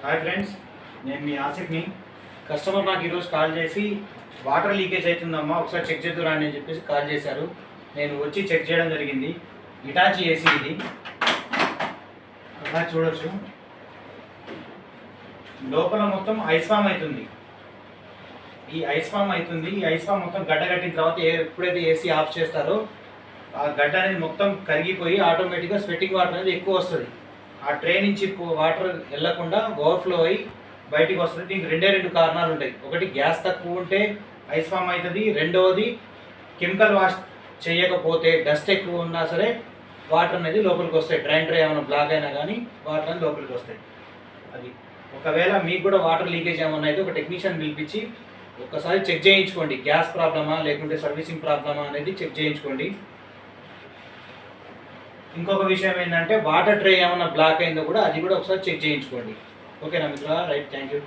Hi friends, నేను మీ ఆసిఫ్ని. Customer నాకు ఈరోజు కాల్ చేసి వాటర్ లీకేజ్ అవుతుందమ్మా ఒకసారి చెక్ చేద్దురా అని చెప్పేసి కాల్ చేశారు. నేను వచ్చి చెక్ చేయడం జరిగింది. ఇటాచి ఏసీ ఇది, అలా చూడొచ్చు. లోపల మొత్తం ఐస్ ఫామ్ అవుతుంది. ఈ ఐస్ ఫామ్ మొత్తం గడ్డ కట్టిన తర్వాత ఎప్పుడైతే ఏసీ ఆఫ్ చేస్తారో ఆ గడ్డ అనేది మొత్తం కరిగిపోయి ఆటోమేటిక్గా స్వెట్టింగ్ వాటర్ అనేది ఎక్కువ వస్తుంది. ఆ ట్రే నుంచి వాటర్ వెళ్ళకుండా ఓవర్ఫ్లో అయ్యి బయటికి వస్తుంది. దీనికి రెండు కారణాలు ఉంటాయి. ఒకటి, గ్యాస్ తక్కువ ఉంటే ఐస్ ఫామ్ అవుతుంది. రెండవది, కెమికల్ వాష్ చేయకపోతే డస్ట్ ఎక్కువ ఉన్నా సరే వాటర్ అనేది లోపలికి వస్తాయి. డ్రైన్ ట్రే ఏమైనా బ్లాక్ అయినా కానీ వాటర్ అనేది లోపలికి వస్తాయి. అది ఒకవేళ మీకు కూడా వాటర్ లీకేజ్ ఏమన్నా అయితే ఒక టెక్నీషియన్ పిలిపించి ఒకసారి చెక్ చేయించుకోండి. గ్యాస్ ప్రాబ్లమా లేకుంటే సర్వీసింగ్ ప్రాబ్లమా అనేది చెక్ చేయించుకోండి. ఇంకొక విషయం ఏంటంటే వాటర్ ట్రే ఏమైనా బ్లాక్ అయిందో కూడా అది కూడా ఒకసారి చెక్ చేయించుకోండి. ఓకేనా మిత్రులారా? Right, thank you.